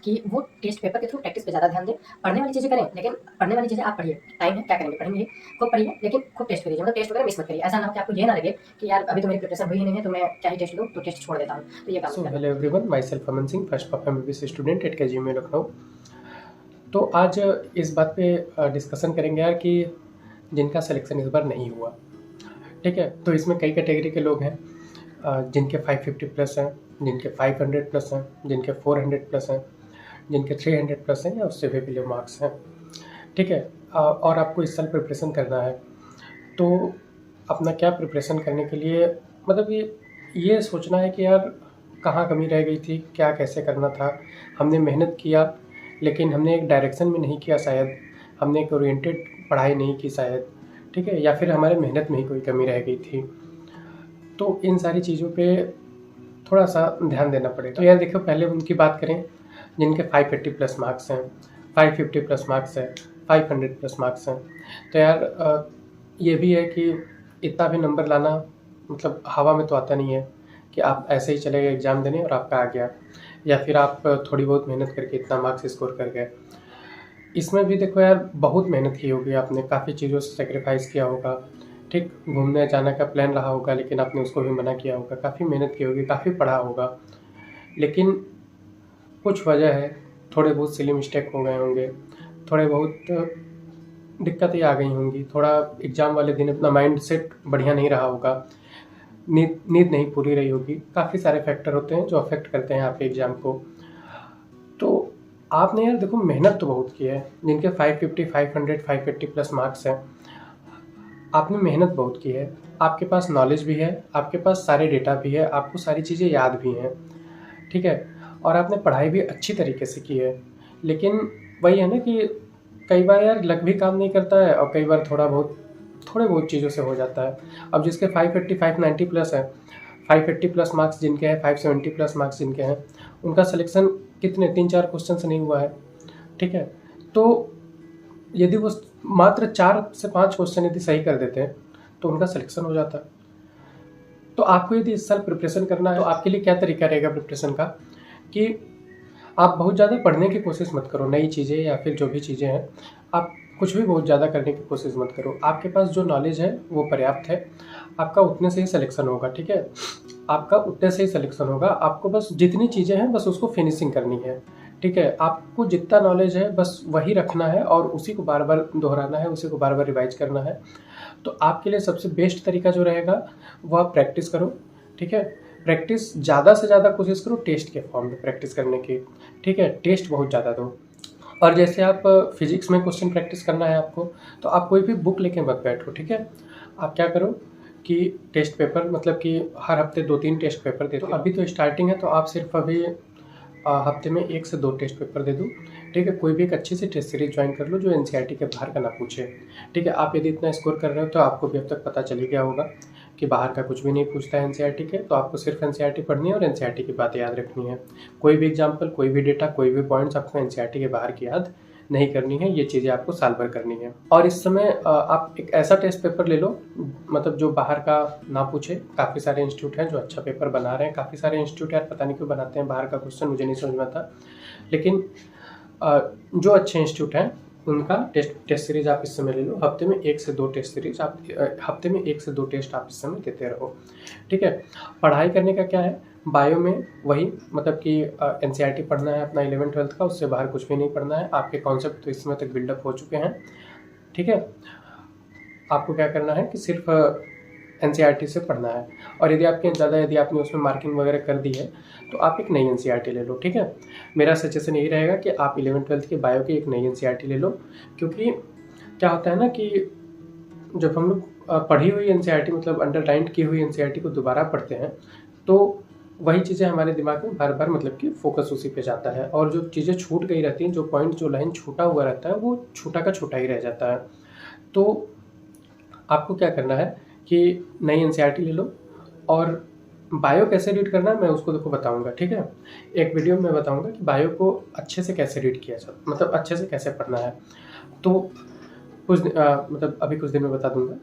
कि वो test paper के थ्रू प्रैक्टिस पे ज़्यादा ध्यान दें। पढ़ने वाली चीज़ें करें, लेकिन पढ़ने वाली चीज़ें आप पढ़िए, टाइम है क्या करेंगे, पढ़ेंगे ही, खूब पढ़िए, लेकिन खूब टेस्ट करिए, मतलब टेस्ट वगैरह मिस मत करिए। ऐसा ना हो कि आपको ये ना लगे कि यार अभी तो मेरी प्रिपरेशन हुई ही नहीं है, तो मैं क्या ही टेस्ट लूँ, तो टेस्ट छोड़ देता हूँ, तो ये काम सो नहीं हेलो करना। Everyone, my self Aman Singh, first of MBBS student at KGMU Lucknow. तो आज इस बात पे डिस्कशन करेंगे यार कि जिनका सिलेक्शन इस बार नहीं हुआ, ठीक है। तो इसमें कई कैटेगरी के लोग हैं, जिनके 550 प्लस हैं, जिनके 500 प्लस हैं, जिनके 400 प्लस हैं, जिनके 300 प्लस हैं या उससे भी बिलो मार्क्स हैं, ठीक है। और आपको इस साल प्रिपरेशन करना है, तो अपना क्या प्रिपरेशन करने के लिए मतलब ये सोचना है कि यार कहाँ कमी रह गई थी, क्या कैसे करना था। हमने मेहनत किया लेकिन हमने एक डायरेक्शन में नहीं किया, शायद हमने एक ओरिएंटेड पढ़ाई नहीं की शायद, ठीक है, या फिर हमारे मेहनत में ही कोई कमी रह गई थी। तो इन सारी चीज़ों पे थोड़ा सा ध्यान देना पड़ेगा। तो यार देखो, पहले उनकी बात करें जिनके 580 प्लस मार्क्स हैं, 550 प्लस मार्क्स हैं, 500 प्लस मार्क्स हैं। तो यार ये भी है कि इतना भी नंबर लाना मतलब हवा में तो आता नहीं है कि आप ऐसे ही चले गए एग्ज़ाम देने और आपका आ गया, या फिर आप थोड़ी बहुत मेहनत करके इतना मार्क्स स्कोर कर गए। इसमें भी देखो यार, बहुत मेहनत की होगी आपने, काफ़ी चीज़ों से सेक्रीफाइस किया होगा, ठीक। घूमने जाने का प्लान रहा होगा लेकिन आपने उसको भी मना किया होगा, काफ़ी मेहनत की होगी, काफ़ी पढ़ा होगा, लेकिन कुछ वजह है, थोड़े बहुत सिली मिस्टेक हो गए होंगे, थोड़े बहुत दिक्कतें आ गई होंगी, थोड़ा एग्ज़ाम वाले दिन अपना माइंड सेट बढ़िया नहीं रहा होगा, नींद नहीं पूरी रही होगी। काफ़ी सारे फैक्टर होते हैं जो अफेक्ट करते हैं आपके एग्ज़ाम को। तो आपने यार देखो मेहनत तो बहुत की है, जिनके 550, 500, 580 प्लस मार्क्स हैं, आपने मेहनत बहुत की है, आपके पास नॉलेज भी है, आपके पास सारे डेटा भी है, आपको सारी चीज़ें याद भी हैं, ठीक है, और आपने पढ़ाई भी अच्छी तरीके से की है। लेकिन वही है ना कि कई बार यार लक भी काम नहीं करता है, और कई बार थोड़े बहुत चीज़ों से हो जाता है। अब जिसके 580, 590 प्लस है, 580 प्लस मार्क्स जिनके हैं, 570 प्लस मार्क्स जिनके हैं, उनका सिलेक्शन कितने 3-4 क्वेश्चन से नहीं हुआ है, ठीक है। तो यदि वो मात्र 4 से 5 क्वेश्चन यदि सही कर देते हैं तो उनका सिलेक्शन हो जाता है। तो आपको यदि इस साल प्रिपरेशन करना है तो आपके लिए क्या तरीका रहेगा प्रिपरेशन का, कि आप बहुत ज़्यादा पढ़ने की कोशिश मत करो, नई चीज़ें या फिर जो भी चीज़ें हैं, आप कुछ भी बहुत ज़्यादा करने की कोशिश मत करो। आपके पास जो नॉलेज है वो पर्याप्त है, आपका उतने से ही सिलेक्शन होगा, ठीक है। आपका उतने से ही सिलेक्शन होगा, आपको बस जितनी चीज़ें हैं बस उसको फिनिशिंग करनी है, ठीक है। आपको जितना नॉलेज है बस वही रखना है और उसी को बार बार दोहराना है, उसी को बार बार रिवाइज करना है। तो आपके लिए सबसे बेस्ट तरीका जो रहेगा वो आप प्रैक्टिस करो, ठीक है। प्रैक्टिस ज़्यादा से ज़्यादा कोशिश करो टेस्ट के फॉर्म में प्रैक्टिस करने की, ठीक है। टेस्ट बहुत ज़्यादा दो। और जैसे आप फिजिक्स में क्वेश्चन प्रैक्टिस करना है आपको, तो आप कोई भी बुक लेके मत बैठो, ठीक है। आप क्या करो कि टेस्ट पेपर मतलब कि हर हफ्ते 2-3 टेस्ट पेपर दे दो। तो अभी तो स्टार्टिंग है, तो आप सिर्फ अभी हफ्ते में 1 से 2 टेस्ट पेपर दे दो, ठीक है। कोई भी एक अच्छी सी टेस्ट सीरीज ज्वाइन कर लो जो NCERT के बाहर का ना पूछे, ठीक है। आप यदि इतना स्कोर कर रहे हो तो आपको भी अब तक पता चल ही गया होगा कि बाहर का कुछ भी नहीं पूछता है NCERT के, तो आपको सिर्फ NCERT पढ़नी है और NCERT की बात याद रखनी है। कोई भी एग्जाम्पल, कोई भी डेटा, कोई भी पॉइंट्स आपको NCERT के बाहर की याद नहीं करनी है, ये चीज़ें आपको साल भर करनी है। और इस समय आप एक ऐसा टेस्ट पेपर ले लो मतलब जो बाहर का ना पूछे। काफ़ी सारे इंस्टीट्यूट हैं जो अच्छा पेपर बना रहे हैं, काफ़ी सारे इंस्टीट्यूट यार पता नहीं क्यों बनाते हैं बाहर का क्वेश्चन, मुझे नहीं समझ में आता। लेकिन जो अच्छे इंस्टीट्यूट हैं उनका टेस्ट सीरीज आप इस समय ले लो। हफ्ते में 1 से 2 टेस्ट सीरीज आप हफ्ते में 1 से 2 टेस्ट आप इस समय देते रहो, ठीक है। पढ़ाई करने का क्या है, बायो में वही मतलब कि NCERT पढ़ना है अपना 11th-12th का, उससे बाहर कुछ भी नहीं पढ़ना है। आपके कॉन्सेप्ट तो इस समय तक बिल्डअप हो चुके हैं, ठीक है। आपको क्या करना है कि सिर्फ NCERT से पढ़ना है। और यदि आपने उसमें मार्किंग वगैरह कर दी है तो आप एक नई NCERT ले लो, ठीक है। मेरा सजेशन यही रहेगा कि आप 11th-12th के बायो की एक नई NCERT ले लो, क्योंकि क्या होता है ना कि जब हम लोग पढ़ी हुई NCERT मतलब अंडरलाइंड की हुई NCERT को दोबारा पढ़ते हैं तो वही चीज़ें हमारे दिमाग में बार बार मतलब कि फोकस उसी पे जाता है, और जो चीज़ें छूट गई रहती हैं, जो पॉइंट जो लाइन छूटा हुआ रहता है वो छूटा का छूटा ही रह जाता है। तो आपको क्या करना है कि नई NCERT ले लो, और बायो कैसे रीड करना है मैं उसको देखो बताऊंगा, ठीक है। एक वीडियो में बताऊंगा कि बायो को अच्छे से कैसे रीड किया जाए, मतलब अच्छे से कैसे पढ़ना है। तो मतलब अभी कुछ दिन में बता दूंगा।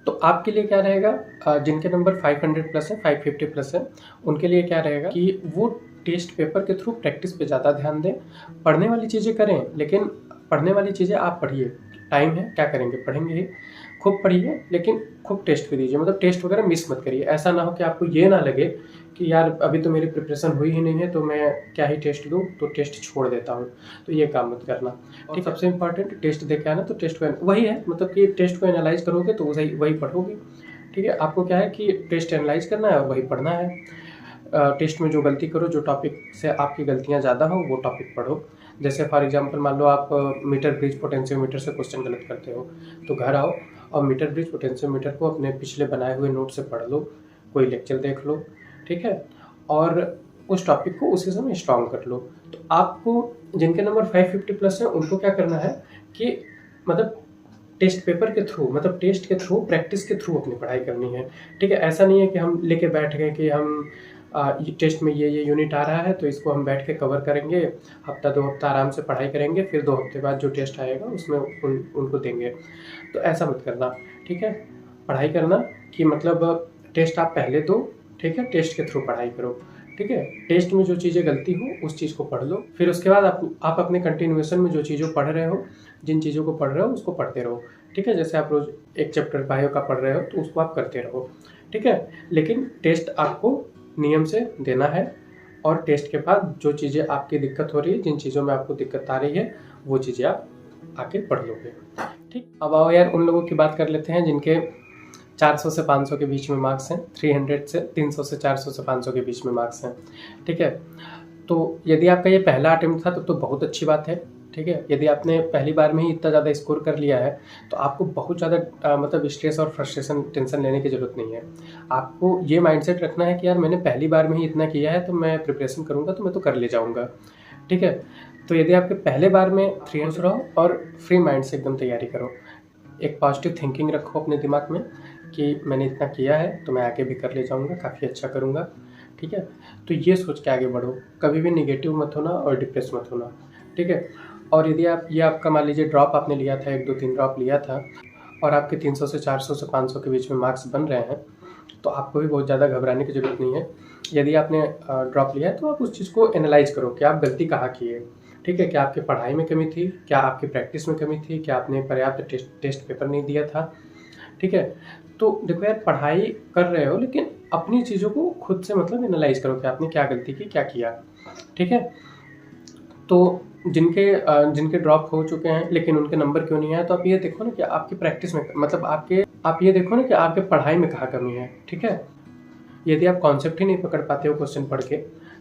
तो आपके लिए क्या रहेगा, जिनके नंबर 500 प्लस है, 550 प्लस है, उनके लिए क्या रहेगा कि वो टेस्ट पेपर के थ्रू प्रैक्टिस पे ज़्यादा ध्यान दें। पढ़ने वाली चीज़ें करें, लेकिन पढ़ने वाली चीज़ें आप पढ़िए। टाइम है, क्या करेंगे, पढ़ेंगे ही। खूब पढ़िए, लेकिन खूब टेस्ट भी दीजिए, मतलब टेस्ट वगैरह मिस मत करिए। ऐसा ना हो कि आपको ये ना लगे कि यार अभी तो मेरी प्रिपरेशन हुई ही नहीं है, तो मैं क्या ही टेस्ट दूँ, तो टेस्ट छोड़ देता हूँ। तो ये काम मत करना। और सबसे इम्पॉर्टेंट, टेस्ट दे के आना, तो टेस्ट को वही है, मतलब कि टेस्ट को एनालाइज करोगे तो वही पढ़ोगे। ठीक है, आपको क्या है कि टेस्ट एनालाइज करना है और वही पढ़ना है। टेस्ट में जो गलती करो, जो टॉपिक से आपकी गलतियाँ ज़्यादा हो, वो टॉपिक पढ़ो। जैसे फॉर एग्जांपल मान लो आप मीटर ब्रिज पोटेंशियोमीटर से क्वेश्चन गलत करते हो, तो घर आओ और मीटर ब्रिज पोटेंशियोमीटर को अपने पिछले बनाए हुए नोट से पढ़ लो, कोई लेक्चर देख लो, ठीक है, और उस टॉपिक को उसी समय स्ट्रॉन्ग कर लो। तो आपको जिनके नंबर 550 प्लस है, उनको क्या करना है कि मतलब टेस्ट पेपर के थ्रू, मतलब टेस्ट के थ्रू, प्रैक्टिस के थ्रू अपनी पढ़ाई करनी है। ठीक है, ऐसा नहीं है कि हम लेके बैठ गए कि हम टेस्ट में ये यूनिट आ रहा है तो इसको हम बैठ के कवर करेंगे, हफ्ता 2 हफ्ता आराम से पढ़ाई करेंगे, फिर 2 हफ्ते बाद जो टेस्ट आएगा उसमें उनको देंगे। तो ऐसा मत करना। ठीक है, पढ़ाई करना कि मतलब टेस्ट आप पहले दो, ठीक है, टेस्ट के थ्रू पढ़ाई करो। ठीक है, टेस्ट में जो चीज़ें गलती हो उस चीज़ को पढ़ लो, फिर उसके बाद आप अपने कंटिन्यूएशन में जो चीज़ों पढ़ रहे हो, जिन चीज़ों को पढ़ रहे हो उसको पढ़ते रहो। ठीक है, जैसे आप रोज एक चैप्टर बायो का पढ़ रहे हो तो उसको आप करते रहो। ठीक है, लेकिन टेस्ट आपको नियम से देना है, और टेस्ट के बाद जो चीज़ें आपकी दिक्कत हो रही है, जिन चीज़ों में आपको दिक्कत आ रही है, वो चीज़ें आप आके पढ़ लोगे। ठीक, अब आओ यार उन लोगों की बात कर लेते हैं जिनके 400 से 500 के बीच में मार्क्स हैं, 300 से 400 से 500 के बीच में मार्क्स हैं। ठीक है, तो यदि आपका ये पहला अटेम्प्ट था तब तो बहुत अच्छी बात है। ठीक है, यदि आपने पहली बार में ही इतना ज़्यादा स्कोर कर लिया है तो आपको बहुत ज़्यादा मतलब स्ट्रेस और फ्रस्ट्रेशन, टेंशन लेने की ज़रूरत नहीं है। आपको ये माइंडसेट रखना है कि यार मैंने पहली बार में ही इतना किया है, तो मैं प्रिपरेशन करूँगा तो मैं तो कर ले जाऊँगा। ठीक है, तो यदि आपके पहले बार में 300 रहो और फ्री माइंड से एकदम तैयारी करो। एक पॉजिटिव थिंकिंग रखो अपने दिमाग में कि मैंने इतना किया है तो मैं आगे भी कर ले जाऊँगा, काफ़ी अच्छा करूँगा। ठीक है, तो ये सोच के आगे बढ़ो, कभी भी नेगेटिव मत होना और डिप्रेस मत होना। ठीक है, और यदि आपका मान लीजिए ड्रॉप आपने लिया था, 1-2-3 ड्रॉप लिया था और आपके 300 से 400 से 500 के बीच में मार्क्स बन रहे हैं, तो आपको भी बहुत ज़्यादा घबराने की ज़रूरत नहीं है। यदि आपने ड्रॉप लिया है तो आप उस चीज़ को एनालाइज करो कि आप गलती कहाँ की है। ठीक है, क्या आपकी पढ़ाई में कमी थी, क्या आपकी प्रैक्टिस में कमी थी, क्या आपने पर्याप्त टेस्ट पेपर नहीं दिया था। ठीक है, तो देखो यार, पढ़ाई कर रहे हो लेकिन अपनी चीज़ों को खुद से मतलब एनालाइज करो कि आपने क्या गलती की, क्या किया। ठीक है, तो जिनके ड्रॉप हो चुके हैं लेकिन उनके नंबर क्यों नहीं आए, तो आप ये देखो ना कि आपकी प्रैक्टिस में, मतलब आप ये देखो ना कि आपके पढ़ाई में कहाँ कमी है। ठीक है, यदि आप कॉन्सेप्ट ही नहीं पकड़ पाते हो क्वेश्चन पढ़ के,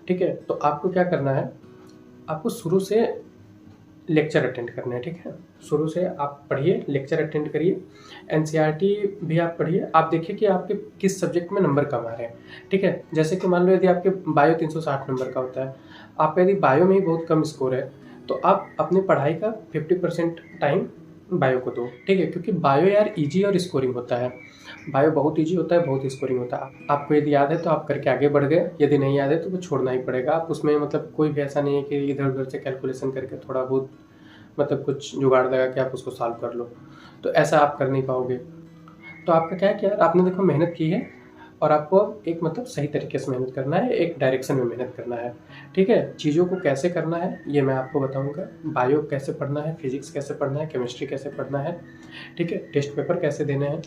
ठीक है, तो आपको क्या करना है, आपको शुरू से लेक्चर अटेंड करना है। ठीक है, शुरू से आप पढ़िए, लेक्चर अटेंड करिए, एनसीईआरटी भी आप पढ़िए। आप देखिए कि आपके किस सब्जेक्ट में नंबर कम आ रहे हैं। ठीक है, जैसे कि मान लो यदि आपके बायो 360 नंबर का होता है, आपका यदि बायो में ही बहुत कम स्कोर है, तो आप अपनी पढ़ाई का 50% टाइम बायो को दो। ठीक है, क्योंकि बायो यार ईजी और स्कोरिंग होता है। बायो बहुत ईजी होता है, बहुत स्कोरिंग होता है। आपको यदि याद है तो आप करके आगे बढ़ गए, यदि नहीं याद है तो वो छोड़ना ही पड़ेगा। आप उसमें मतलब कोई भी ऐसा नहीं है कि इधर उधर से कैलकुलेशन करके थोड़ा बहुत मतलब कुछ जुगाड़ लगा के आप उसको सॉल्व कर लो, तो ऐसा आप कर नहीं पाओगे। तो आपका क्या है कि यार आपने देखो मेहनत की है, और आपको अब एक मतलब सही तरीके से मेहनत करना है, एक डायरेक्शन में मेहनत करना है। ठीक है, चीज़ों को कैसे करना है ये मैं आपको बताऊंगा। बायो कैसे पढ़ना है, फिजिक्स कैसे पढ़ना है, केमिस्ट्री कैसे पढ़ना है, ठीक है, टेस्ट पेपर कैसे देने हैं,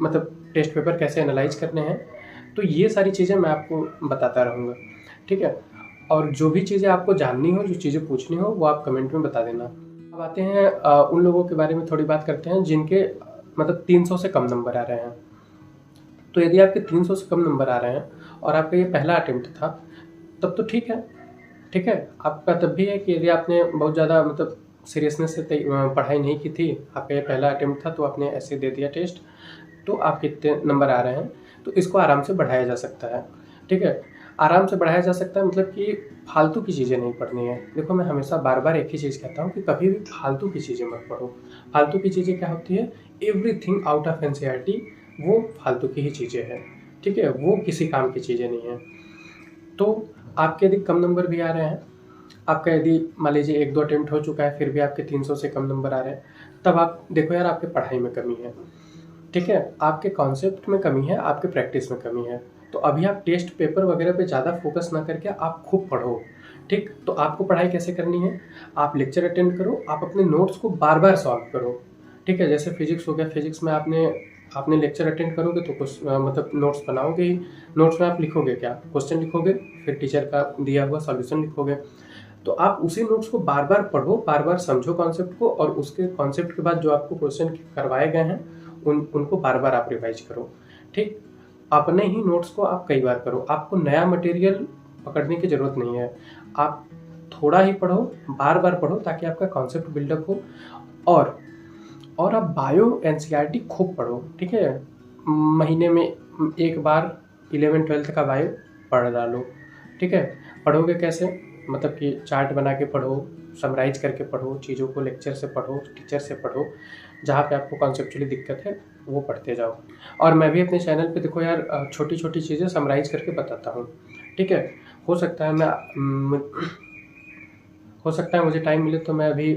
मतलब टेस्ट पेपर कैसे एनालाइज करने हैं, तो ये सारी चीज़ें मैं आपको बताता रहूँगा। ठीक है, और जो भी चीज़ें आपको जाननी हो, जो चीज़ें पूछनी हो, वो आप कमेंट में बता देना। अब आते हैं उन लोगों के बारे में थोड़ी बात करते हैं जिनके मतलब 300 से कम नंबर आ रहे हैं। तो यदि आपके 300 से कम नंबर आ रहे हैं और आपका ये पहला अटेम्प्ट था, तब तो ठीक है। ठीक है, आपका तब भी है कि यदि आपने बहुत ज़्यादा मतलब सीरियसनेस से पढ़ाई नहीं की थी, आपका ये पहला अटेम्प्ट था, तो आपने ऐसे दे दिया टेस्ट, तो आपके इतने नंबर आ रहे हैं, तो इसको आराम से बढ़ाया जा सकता है। ठीक है, आराम से बढ़ाया जा सकता है, मतलब कि फालतू की चीज़ें नहीं पढ़नी है। देखो, मैं हमेशा बार बार एक ही चीज़ कहता हूँ कि कभी भी फालतू की चीज़ें मत पढ़ो। फालतू की चीज़ें क्या होती है, एवरीथिंग आउट ऑफ एनसीईआरटी वो फालतू की ही चीज़ें हैं। ठीक है, वो किसी काम की चीज़ें नहीं हैं। तो आपके यदि कम नंबर भी आ रहे हैं, आपका यदि मान लीजिए 1-2 अटेम्प्ट हो चुका है, फिर भी आपके 300 से कम नंबर आ रहे हैं, तब आप देखो यार आपके पढ़ाई में कमी है। ठीक है, आपके कॉन्सेप्ट में कमी है, आपके प्रैक्टिस में कमी है। तो अभी आप टेस्ट पेपर वगैरह पे ज़्यादा फोकस ना करके आप खूब पढ़ो, ठीक। तो आपको पढ़ाई कैसे करनी है, आप लेक्चर अटेंड करो, आप अपने नोट्स को बार बार सॉल्व करो, ठीक है। जैसे फिजिक्स हो गया, फिजिक्स में आपने लेक्चर अटेंड करोगे तो कुछ मतलब नोट्स बनाओगे ही। नोट्स में आप लिखोगे क्या, क्वेश्चन लिखोगे, फिर टीचर का दिया हुआ सॉल्यूशन लिखोगे। तो आप उसी नोट्स को बार बार पढ़ो, बार बार समझो कॉन्सेप्ट को, और उसके कॉन्सेप्ट के बाद जो आपको क्वेश्चन करवाए गए हैं उनको बार बार आप रिवाइज करो, ठीक। अपने ही नोट्स को आप कई बार करो, आपको नया मटेरियल पकड़ने की ज़रूरत नहीं है। आप थोड़ा ही पढ़ो, बार बार पढ़ो, ताकि आपका कॉन्सेप्ट बिल्डअप हो। और आप बायो एनसीईआरटी खूब पढ़ो, ठीक है। महीने में एक बार 11-12 का बायो पढ़ डालो, ठीक है। पढ़ोगे कैसे, मतलब कि चार्ट बना के पढ़ो, समराइज करके पढ़ो, चीज़ों को लेक्चर से पढ़ो, टीचर से पढ़ो, जहाँ पे आपको कॉन्सेप्चुअली दिक्कत है वो पढ़ते जाओ। और मैं भी अपने चैनल पे देखो यार छोटी छोटी चीज़ें समराइज करके बताता हूँ, ठीक है। हो सकता है मुझे टाइम मिले तो मैं अभी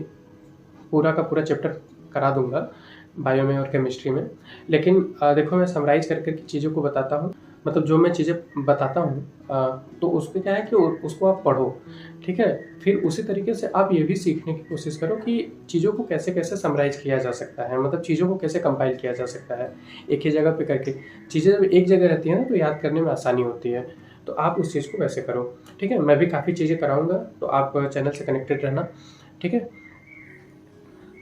पूरा का पूरा चैप्टर करा दूंगा बायो में और केमिस्ट्री में, लेकिन देखो मैं समराइज करके चीज़ों को बताता हूँ, मतलब जो मैं चीज़ें बताता हूँ तो उस पर क्या है कि उसको आप पढ़ो, ठीक है। फिर उसी तरीके से आप ये भी सीखने की कोशिश करो कि चीज़ों को कैसे कैसे समराइज किया जा सकता है, मतलब चीज़ों को कैसे कंपाइल किया जा सकता है एक ही जगह पे करके। चीज़ें जब एक जगह रहती है ना तो याद करने में आसानी होती है, तो आप उस चीज़ को वैसे करो, ठीक है। मैं भी काफ़ी चीज़ें कराऊँगा, तो आप चैनल से कनेक्टेड रहना, ठीक है।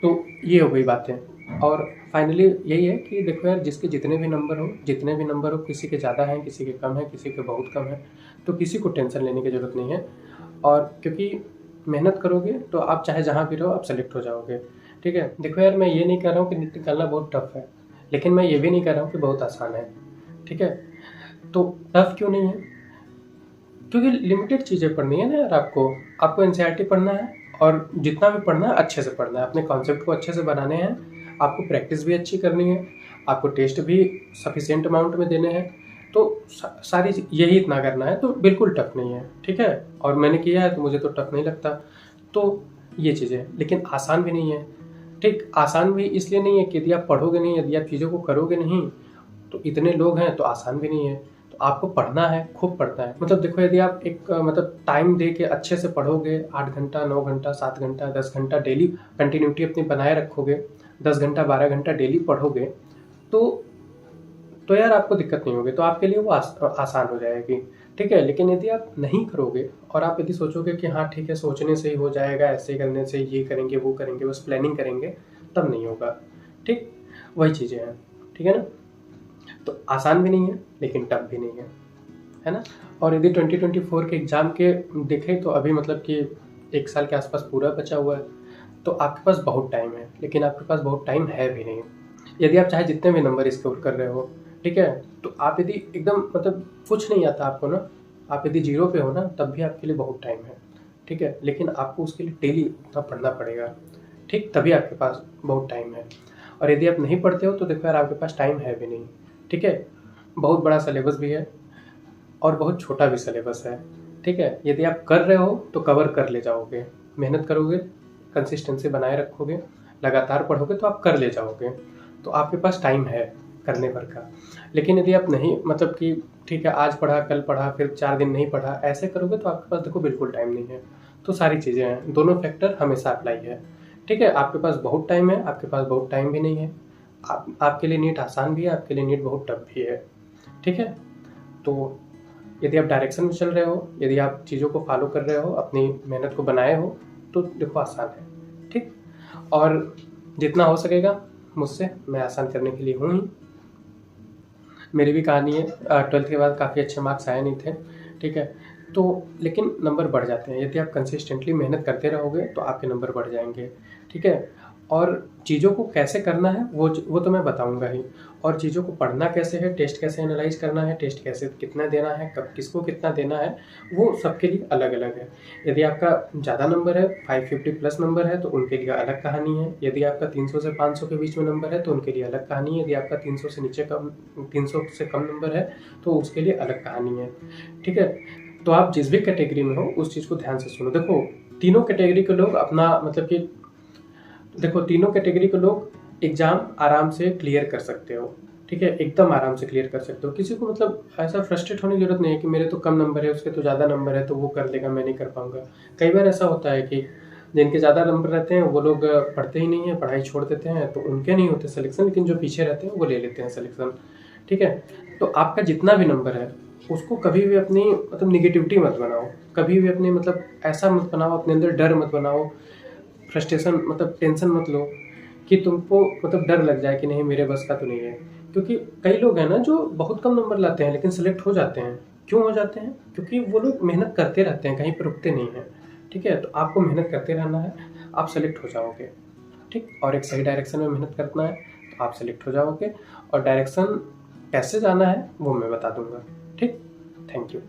तो ये हो गई बातें। और फाइनली यही है कि देखो यार, जिसके जितने भी नंबर हो, किसी के ज़्यादा हैं, किसी के कम है, किसी के बहुत कम है, तो किसी को टेंशन लेने की ज़रूरत नहीं है। और क्योंकि मेहनत करोगे तो आप चाहे जहाँ भी रहो आप सेलेक्ट हो जाओगे, ठीक है। देखो यार, मैं ये नहीं कह रहा हूँ कि नीट निकालना बहुत टफ है, लेकिन मैं ये भी नहीं कह रहा हूँ कि बहुत आसान है, ठीक है। तो टफ क्यों नहीं है, क्योंकि लिमिटेड चीज़ें पढ़नी है ना यार। आपको एनसीईआरटी पढ़ना है, और जितना भी पढ़ना है अच्छे से पढ़ना है, अपने कॉन्सेप्ट को अच्छे से बनाने हैं, आपको प्रैक्टिस भी अच्छी करनी है, आपको टेस्ट भी सफिशिएंट अमाउंट में देने हैं। तो सारी यही इतना करना है, तो बिल्कुल टफ नहीं है, ठीक है। और मैंने किया है तो मुझे तो टफ नहीं लगता। तो ये चीज़ें, लेकिन आसान भी नहीं है, ठीक। आसान भी इसलिए नहीं है कि यदि आप पढ़ोगे नहीं, यदि आप चीज़ों को करोगे नहीं, तो इतने लोग हैं तो आसान भी नहीं है। तो आपको पढ़ना है, खूब पढ़ना है। मतलब देखो, यदि आप एक मतलब टाइम दे के अच्छे से पढ़ोगे, 8 घंटा, 9 घंटा, 7 घंटा, 10 घंटा डेली कंटिन्यूटी अपनी बनाए रखोगे, 10 घंटा 12 घंटा डेली पढ़ोगे, तो यार आपको दिक्कत नहीं होगी, तो आपके लिए वो आसान हो जाएगी, ठीक है। लेकिन यदि आप नहीं करोगे और आप यदि सोचोगे कि हाँ ठीक है, सोचने से ही हो जाएगा, ऐसे करने से ये करेंगे वो करेंगे, बस प्लानिंग करेंगे, तब नहीं होगा, ठीक। वही चीज़ें हैं, ठीक है ना। तो आसान भी नहीं है लेकिन टफ भी नहीं है ना। और यदि 2024 के एग्ज़ाम के देखें तो अभी मतलब कि 1 साल के आसपास पूरा बचा हुआ है, तो आपके पास बहुत टाइम है, लेकिन आपके पास बहुत टाइम है भी नहीं। यदि आप चाहे जितने भी नंबर स्कोर कर रहे हो, ठीक है, तो आप यदि एकदम मतलब कुछ नहीं आता आपको ना, आप यदि 0 पे हो ना, तब भी आपके लिए बहुत टाइम है, ठीक है। लेकिन आपको उसके लिए डेली उतना पढ़ना पड़ेगा, ठीक, तभी आपके पास बहुत टाइम है। और यदि आप नहीं पढ़ते हो तो देखो यार, आपके पास टाइम है भी नहीं, ठीक है। बहुत बड़ा सिलेबस भी है और बहुत छोटा भी सिलेबस है, ठीक है। यदि आप कर रहे हो तो कवर कर ले जाओगे, मेहनत करोगे, कंसिस्टेंसी बनाए रखोगे, लगातार पढ़ोगे तो आप कर ले जाओगे, तो आपके पास टाइम है करने भर का। लेकिन यदि आप नहीं, मतलब कि ठीक है, आज पढ़ा, कल पढ़ा, फिर 4 दिन नहीं पढ़ा, ऐसे करोगे तो आपके पास देखो बिल्कुल टाइम नहीं है। तो सारी चीज़ें हैं, दोनों फैक्टर हमेशा अप्लाई है, ठीक है। आपके पास बहुत टाइम है, आपके पास बहुत टाइम भी नहीं है। आपके लिए नीट आसान भी है, आपके लिए नीट बहुत टफ भी है, ठीक है। तो यदि आप डायरेक्शन में चल रहे हो, यदि आप चीज़ों को फॉलो कर रहे हो, अपनी मेहनत को बनाए हो, तो देखो आसान है, ठीक। और जितना हो सकेगा मुझसे, मैं आसान करने के लिए हूँ ही। मेरी भी कहानी है, 12th के बाद काफ़ी अच्छे मार्क्स आए नहीं थे, ठीक है। तो लेकिन नंबर बढ़ जाते हैं, यदि आप कंसिस्टेंटली मेहनत करते रहोगे तो आपके नंबर बढ़ जाएंगे, ठीक है। और चीज़ों को कैसे करना है वो तो मैं बताऊंगा ही। और चीज़ों को पढ़ना कैसे है, टेस्ट कैसे एनालाइज करना है, टेस्ट कैसे कितना देना है, कब किसको कितना देना है, वो सबके लिए अलग अलग है। यदि आपका ज़्यादा नंबर है, 550 प्लस नंबर है, तो उनके लिए अलग कहानी है। यदि आपका 300 से 500 के बीच में नंबर है तो उनके लिए अलग कहानी है। यदि आपका 300 से नीचे कम 300 से कम नंबर है तो उसके लिए अलग कहानी है, ठीक है। तो आप जिस भी कैटेगरी में हो उस चीज़ को ध्यान से सुनो। देखो, तीनों कैटेगरी के लोग अपना मतलब कि देखो, तीनों कैटेगरी के लोग एग्ज़ाम आराम से क्लियर कर सकते हो, ठीक है, एकदम आराम से क्लियर कर सकते हो। किसी को मतलब ऐसा फ्रस्ट्रेट होने की ज़रूरत नहीं है कि मेरे तो कम नंबर है, उसके तो ज़्यादा नंबर है, तो वो कर लेगा, मैं नहीं कर पाऊँगा। कई बार ऐसा होता है कि जिनके ज़्यादा नंबर रहते हैं वो लोग पढ़ते ही नहीं हैं, पढ़ाई छोड़ देते हैं, तो उनके नहीं होते सिलेक्शन, लेकिन जो पीछे रहते हैं वो ले लेते हैं सिलेक्शन, ठीक है। तो आपका जितना भी नंबर है उसको कभी भी अपनी मतलब निगेटिविटी मत बनाओ, कभी भी अपनी मतलब ऐसा मत बनाओ, अपने अंदर डर मत बनाओ, फ्रस्ट्रेशन मतलब टेंशन मत लो कि तुमको मतलब डर लग जाए कि नहीं मेरे बस का तो नहीं है। क्योंकि कई लोग हैं ना जो बहुत कम नंबर लाते हैं लेकिन सेलेक्ट हो जाते हैं। क्यों हो जाते हैं? क्योंकि वो लोग मेहनत करते रहते हैं, कहीं पर रुकते नहीं हैं, ठीक है। तो आपको मेहनत करते रहना है, आप सेलेक्ट हो जाओगे, ठीक। और एक सही डायरेक्शन में मेहनत करना है तो आप सेलेक्ट हो जाओगे, और डायरेक्शन कैसे जाना है वो मैं बता दूंगा, ठीक। Thank you.